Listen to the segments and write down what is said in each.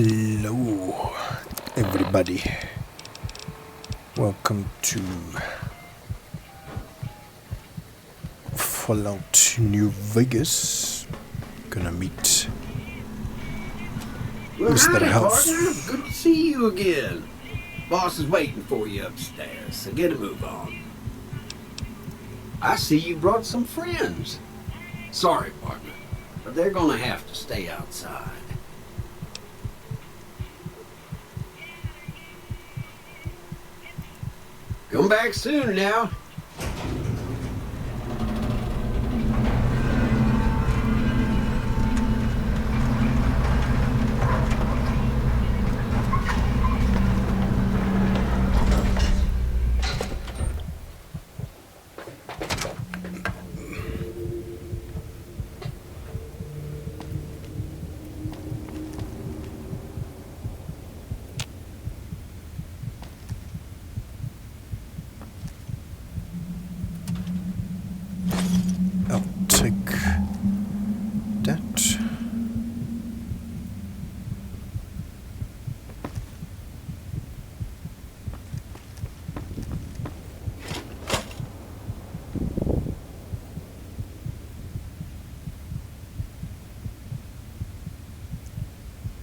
Hello, everybody. Welcome to Fallout New Vegas. Gonna meet Well, Mr. howdy, House. partner. Good to see you again. Boss is waiting for you upstairs, so get a move on. I see you brought some friends. Sorry, partner, but they're gonna have to stay outside. Come back soon now. I'll take that.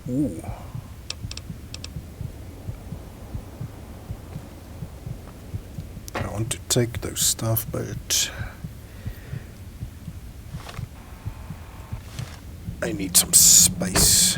Ooh. I want to take those stuff, but I need some space.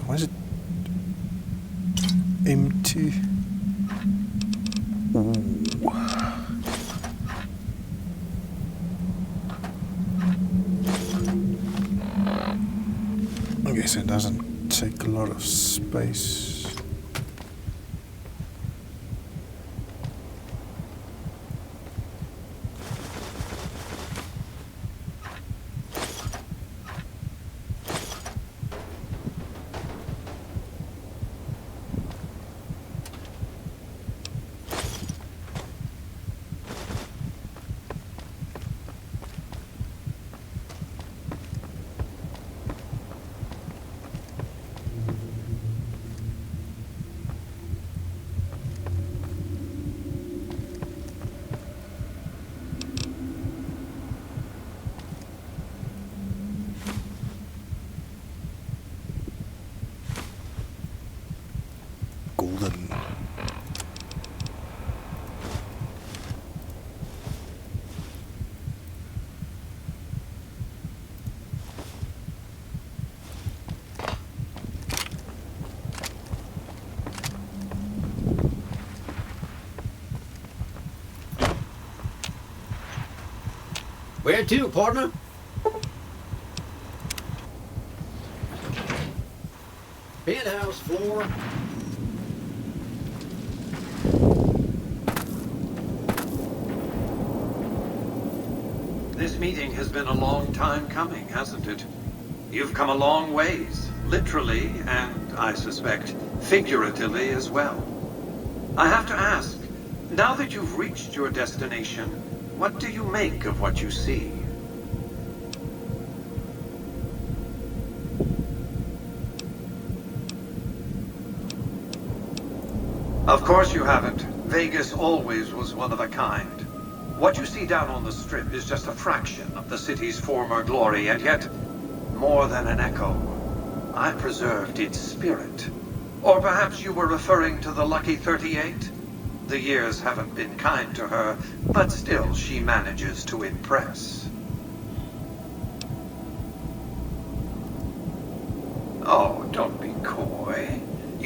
Why is it empty? Ooh. I guess it doesn't take a lot of space. Golden. Where to, partner? Penthouse floor. This meeting has been a long time coming, hasn't it? You've come a long ways, literally, and I suspect figuratively as well. I have to ask, now that you've reached your destination, what do you make of what you see? Of course you haven't. Vegas always was one of a kind. What you see down on the Strip is just a fraction of the city's former glory, and yet, more than an echo. I preserved its spirit. Or perhaps you were referring to the Lucky 38? The years haven't been kind to her, but still she manages to impress. Oh, don't be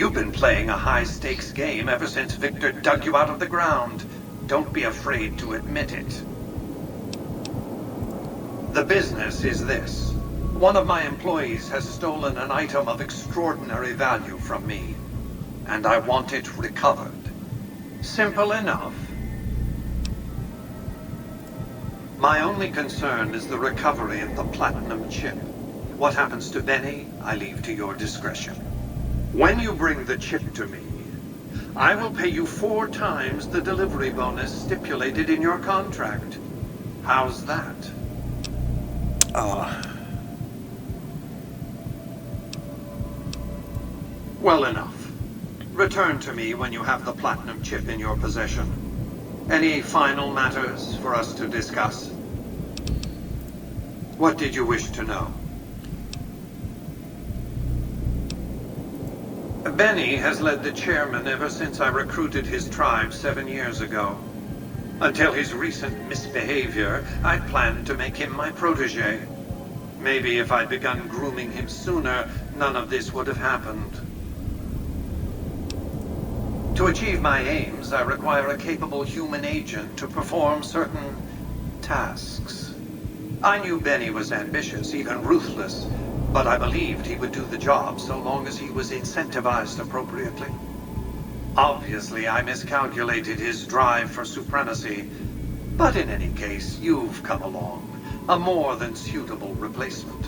You've been playing a high-stakes game ever since Victor dug you out of the ground. Don't be afraid to admit it. The business is this. One of my employees has stolen an item of extraordinary value from me, and I want it recovered. Simple enough. My only concern is the recovery of the platinum chip. What happens to Benny, I leave to your discretion. When you bring the chip to me, I will pay you 4 times the delivery bonus stipulated in your contract. How's that? Well enough. Return to me when you have the platinum chip in your possession. Any final matters for us to discuss? What did you wish to know? Benny has led the chairman ever since I recruited his tribe 7 years ago. Until his recent misbehavior, I'd planned to make him my protege. Maybe if I'd begun grooming him sooner, none of this would have happened. To achieve my aims, I require a capable human agent to perform certain tasks. I knew Benny was ambitious, even ruthless, but I believed he would do the job so long as he was incentivized appropriately. Obviously, I miscalculated his drive for supremacy, but in any case, you've come along, a more than suitable replacement.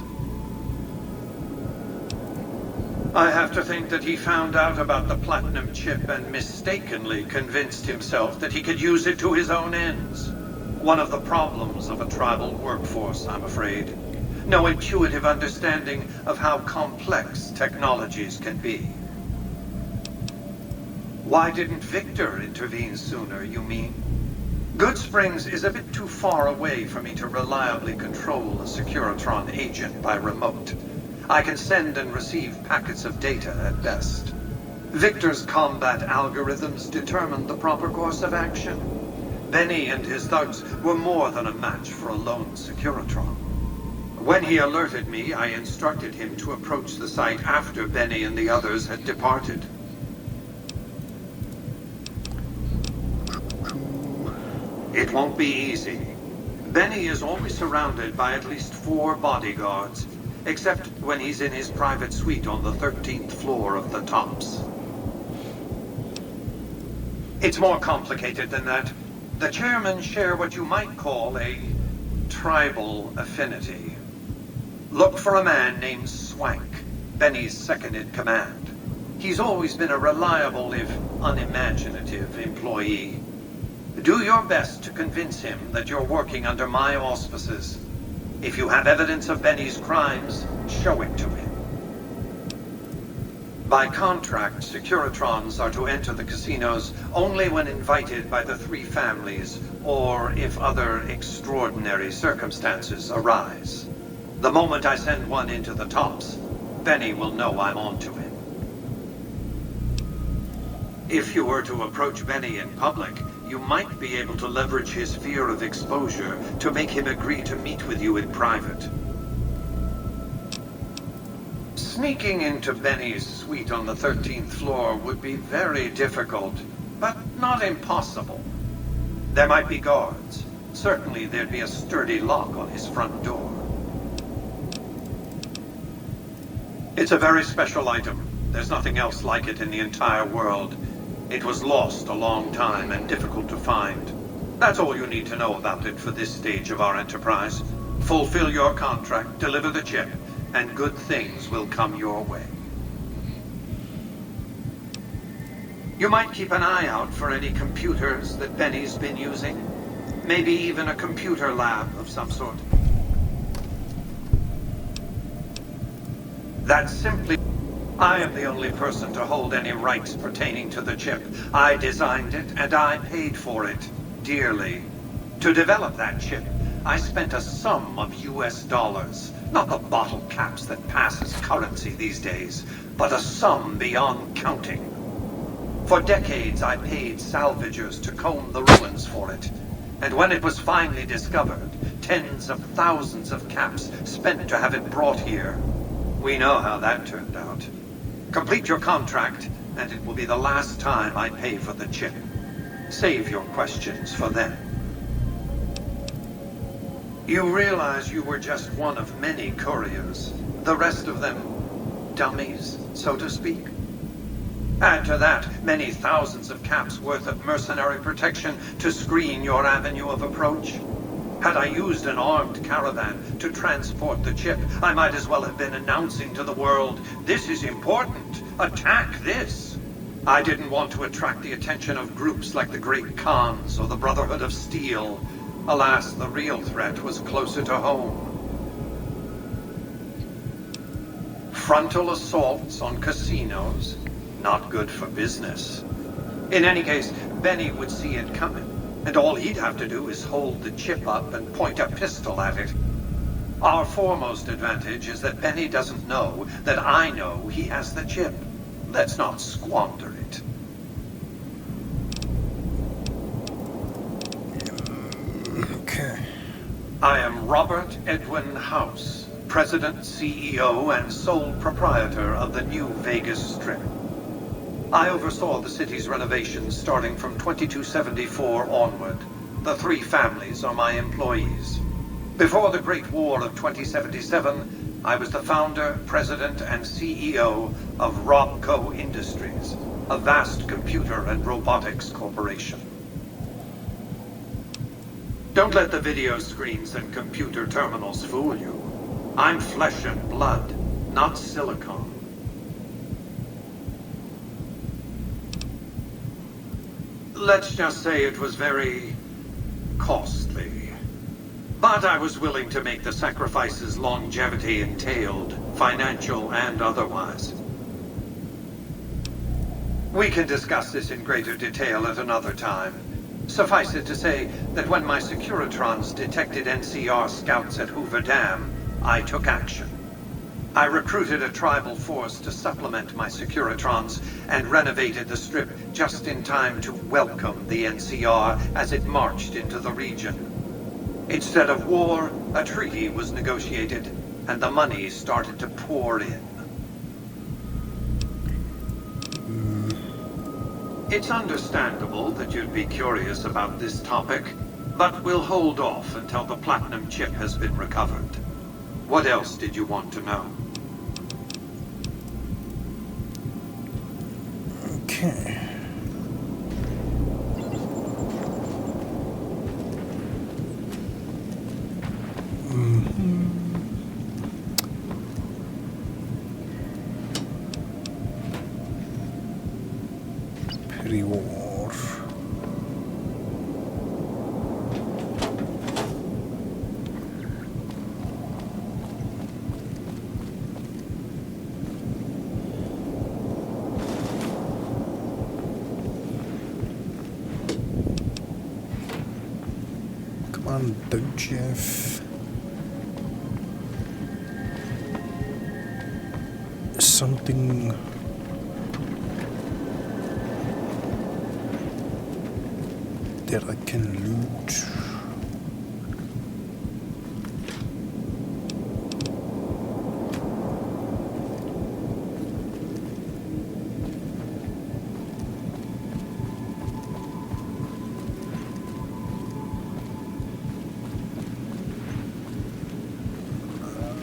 I have to think that he found out about the platinum chip and mistakenly convinced himself that he could use it to his own ends. One of the problems of a tribal workforce, I'm afraid. No intuitive understanding of how complex technologies can be. Why didn't Victor intervene sooner, you mean? Goodsprings is a bit too far away for me to reliably control a Securitron agent by remote. I can send and receive packets of data at best. Victor's combat algorithms determined the proper course of action. Benny and his thugs were more than a match for a lone Securitron. When he alerted me, I instructed him to approach the site after Benny and the others had departed. It won't be easy. Benny is always surrounded by at least 4 bodyguards, except when he's in his private suite on the 13th floor of the Tops. It's more complicated than that. The chairmen share what you might call a tribal affinity. Look for a man named Swank, Benny's second-in-command. He's always been a reliable, if unimaginative, employee. Do your best to convince him that you're working under my auspices. If you have evidence of Benny's crimes, show it to him. By contract, Securitrons are to enter the casinos only when invited by the 3 families, or if other extraordinary circumstances arise. The moment I send one into the Tops, Benny will know I'm on to him. If you were to approach Benny in public, you might be able to leverage his fear of exposure to make him agree to meet with you in private. Sneaking into Benny's suite on the 13th floor would be very difficult, but not impossible. There might be guards. Certainly there'd be a sturdy lock on his front door. It's a very special item. There's nothing else like it in the entire world. It was lost a long time and difficult to find. That's all you need to know about it for this stage of our enterprise. Fulfill your contract, deliver the chip, and good things will come your way. You might keep an eye out for any computers that Benny's been using. Maybe even a computer lab of some sort. That's simply... I am the only person to hold any rights pertaining to the chip. I designed it, and I paid for it, dearly. To develop that chip, I spent a sum of US dollars. Not the bottle caps that pass as currency these days, but a sum beyond counting. For decades, I paid salvagers to comb the ruins for it. And when it was finally discovered, tens of thousands of caps spent to have it brought here. We know how that turned out. Complete your contract, and it will be the last time I pay for the chip. Save your questions for then. You realize you were just one of many couriers. The rest of them, dummies, so to speak. Add to that many thousands of caps worth of mercenary protection to screen your avenue of approach. Had I used an armed caravan to transport the chip, I might as well have been announcing to the world, "This is important. Attack this." I didn't want to attract the attention of groups like the Great Khans or the Brotherhood of Steel. Alas, the real threat was closer to home. Frontal assaults on casinos, not good for business. In any case, Benny would see it coming, and all he'd have to do is hold the chip up and point a pistol at it. Our foremost advantage is that Benny doesn't know that I know he has the chip. Let's not squander it. Okay. I am Robert Edwin House, President, CEO, and sole proprietor of the new Vegas Strip. I oversaw the city's renovations starting from 2274 onward. The three families are my employees. Before the Great War of 2077, I was the founder, president, and CEO of Robco Industries, a vast computer and robotics corporation. Don't let the video screens and computer terminals fool you. I'm flesh and blood, not silicone. Let's just say it was very costly. But I was willing to make the sacrifices longevity entailed, financial and otherwise. We can discuss this in greater detail at another time. Suffice it to say that when my Securitrons detected NCR scouts at Hoover Dam, I took action. I recruited a tribal force to supplement my Securitrons and renovated the Strip just in time to welcome the NCR as it marched into the region. Instead of war, a treaty was negotiated, and the money started to pour in. It's understandable that you'd be curious about this topic, but we'll hold off until the platinum chip has been recovered. What else did you want to know? Okay. Petty war. Come on, don't Jeff. Something that I can loot.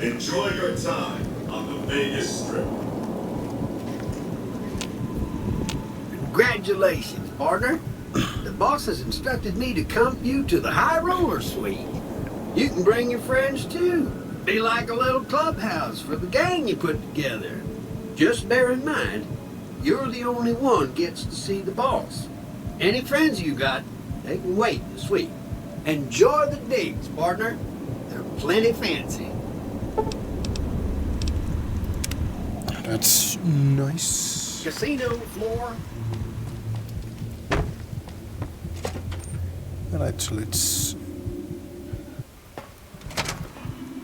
Enjoy your time on the Vegas Strip. Congratulations, partner. The boss has instructed me to comp you to the High Roller Suite. You can bring your friends too. Be like a little clubhouse for the gang you put together. Just bear in mind, you're the only one gets to see the boss. Any friends you got, they can wait in the suite. Enjoy the digs, partner. They're plenty fancy. That's nice. Casino floor. Alright, so let's...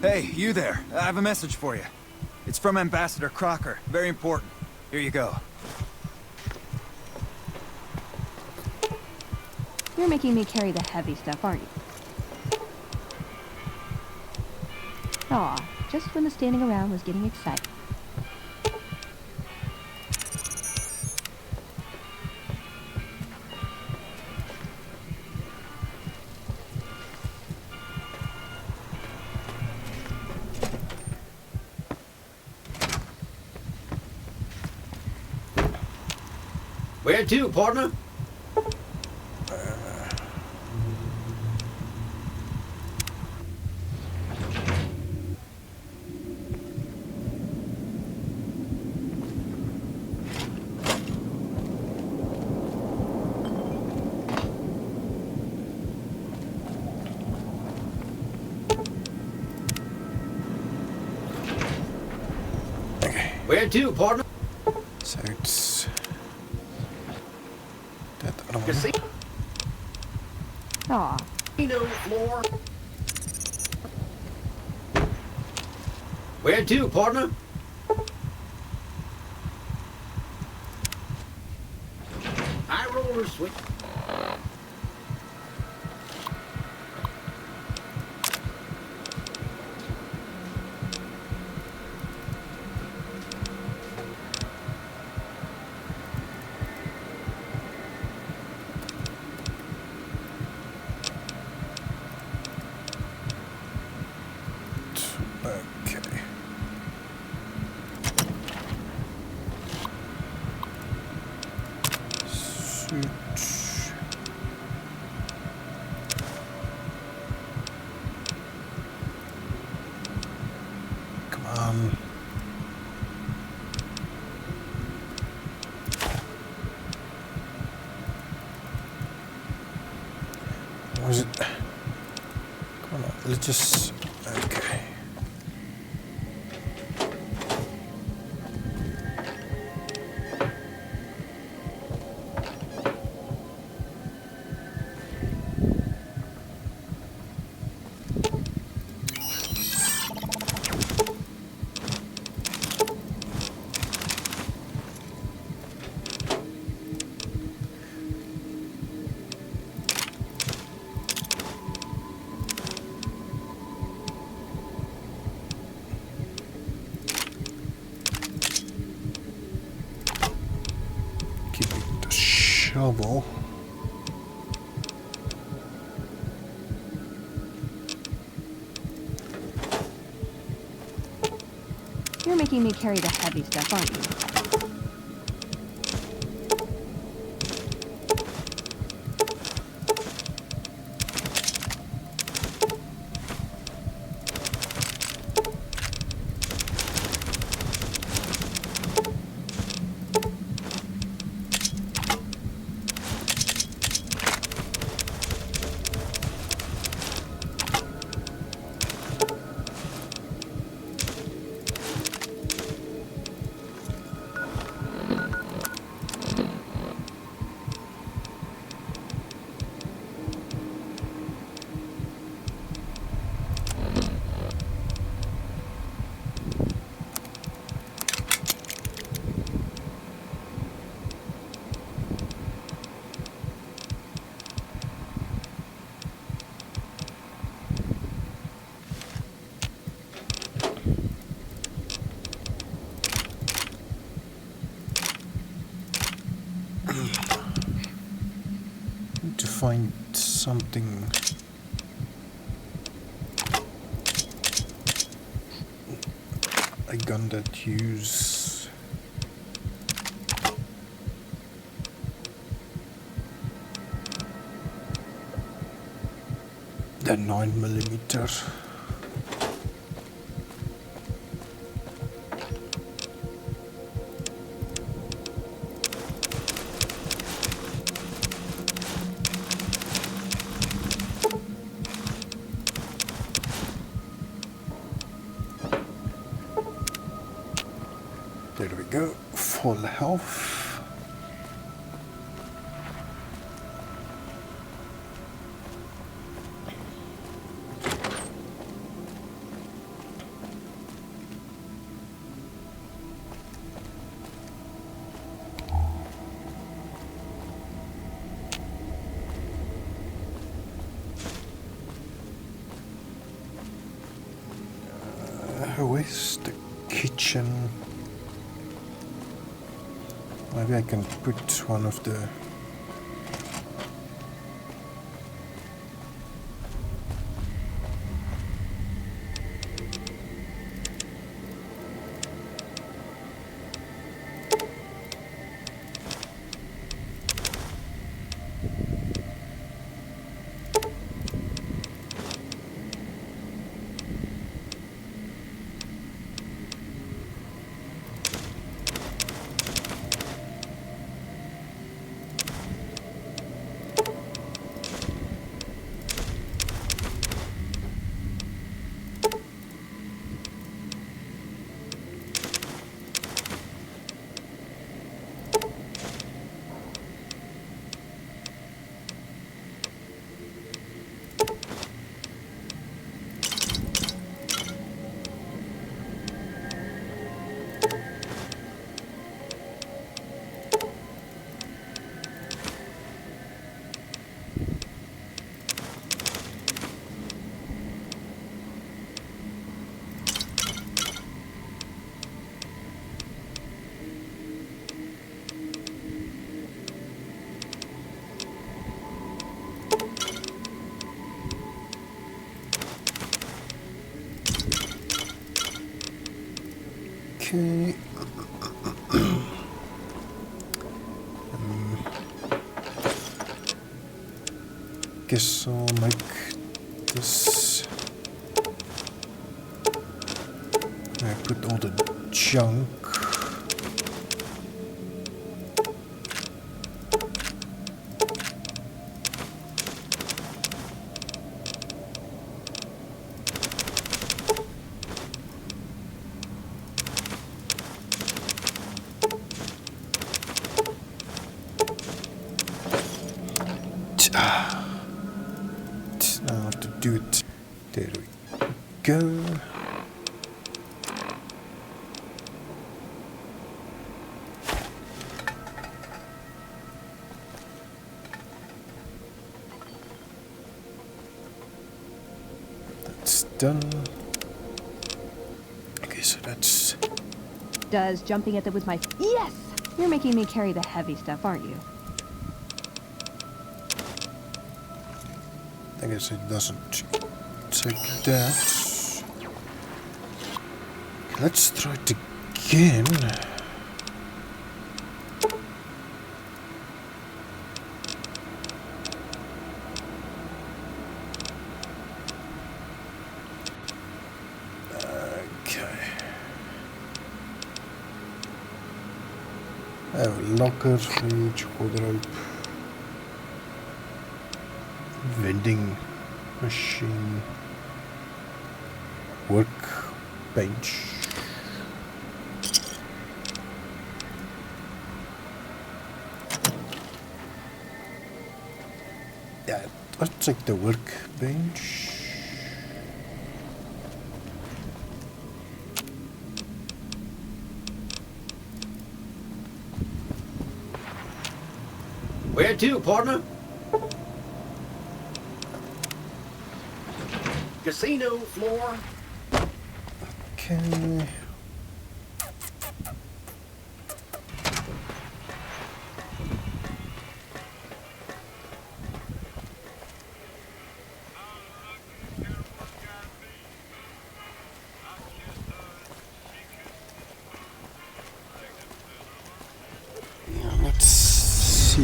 Hey, you there. I have a message for you. It's from Ambassador Crocker. Very important. Here you go. You're making me carry the heavy stuff, aren't you? Aw, just when the standing around was getting exciting. Where to, partner? Where to, partner? So it's that other one. Casino Aw, floor. Where to, partner? High roller swing. Okay. Switch. Come on. Was it? Come on, let's just. Okay. Keeping the shovel. you're making me carry the heavy stuff, aren't you? Need to find something. A gun that use the 9mm. There we go, full health. Where's the kitchen? Maybe I can put one of the Okay. Guess I'll make this. I put all the junk. Now I have to do it. There we go. That's done. Okay, so that's... Does jumping at them with my... Yes! You're making me carry the heavy stuff, aren't you? I guess it doesn't take that. Okay, let's try it again. Okay. Oh, locker, fridge, wardrobe. Vending machine, work bench. Yeah, let's take the workbench. Where to, partner? Casino floor. Okay. Let's see.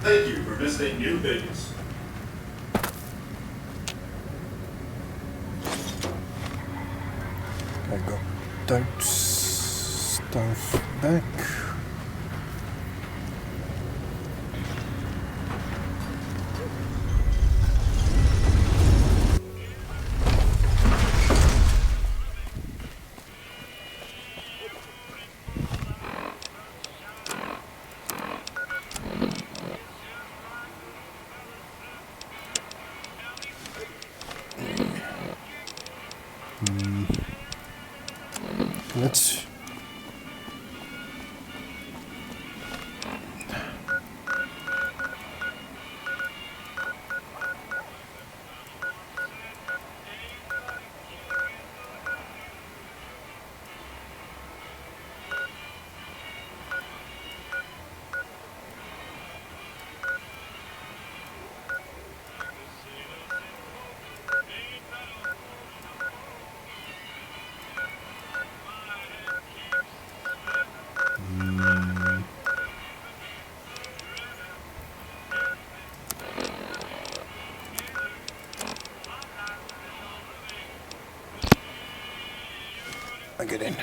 Thank you for visiting New Vegas. I got that stuff back. Let's... I get in.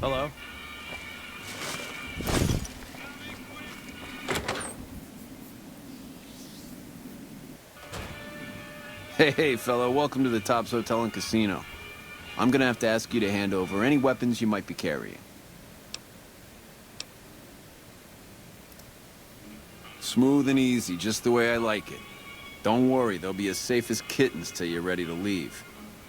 Hello? Hey, fellow, welcome to the Tops Hotel and Casino. I'm gonna have to ask you to hand over any weapons you might be carrying. Smooth and easy, just the way I like it. Don't worry, they'll be as safe as kittens till you're ready to leave.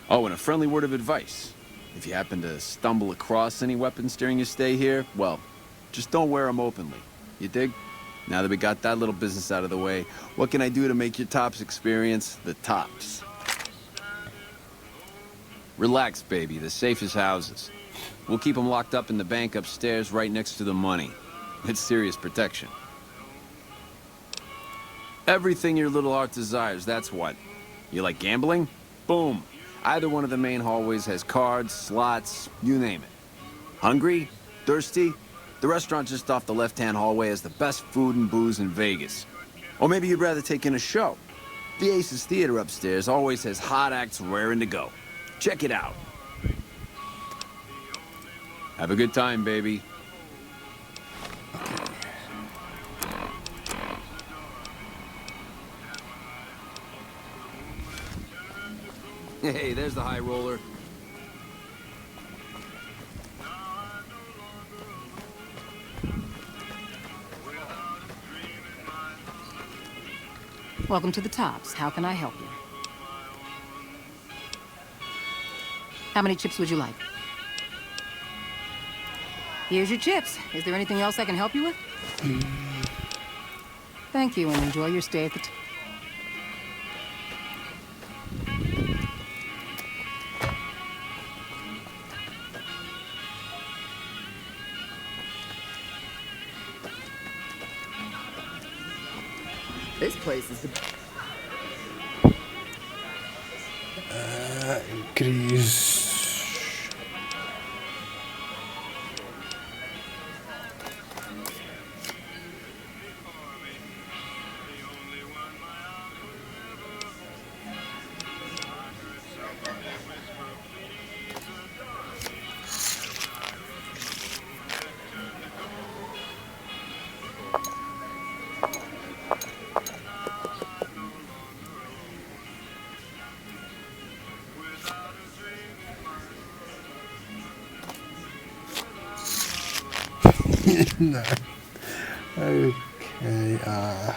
Oh, and a friendly word of advice. If you happen to stumble across any weapons during your stay here, well, just don't wear them openly. You dig? Now that we got that little business out of the way, what can I do to make your tops experience the tops? Relax, baby. The safe is houses. We'll keep them locked up in the bank upstairs right next to the money. It's serious protection. Everything your little heart desires, that's what. You like gambling? Boom. Either one of the main hallways has cards, slots, you name it. Hungry? Thirsty? The restaurant just off the left-hand hallway has the best food and booze in Vegas. Or maybe you'd rather take in a show. The Aces Theater upstairs always has hot acts raring to go. Check it out. Have a good time, baby. Hey, there's the high roller. Welcome to the Tops. How can I help you? How many chips would you like? Here's your chips. Is there anything else I can help you with? Thank you, and enjoy your stay at the... This place is the... Increase. No. Okay, oh.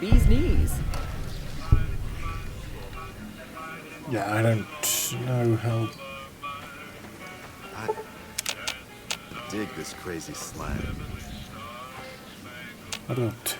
Bee's knees. Yeah, I don't know how. I dig this crazy slang. I don't.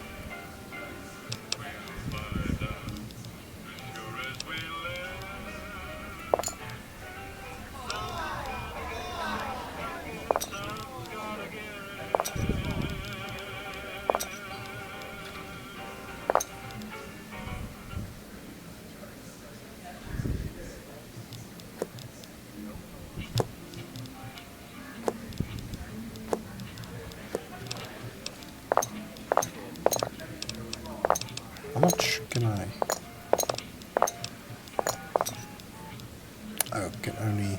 How much can I? Oh, can only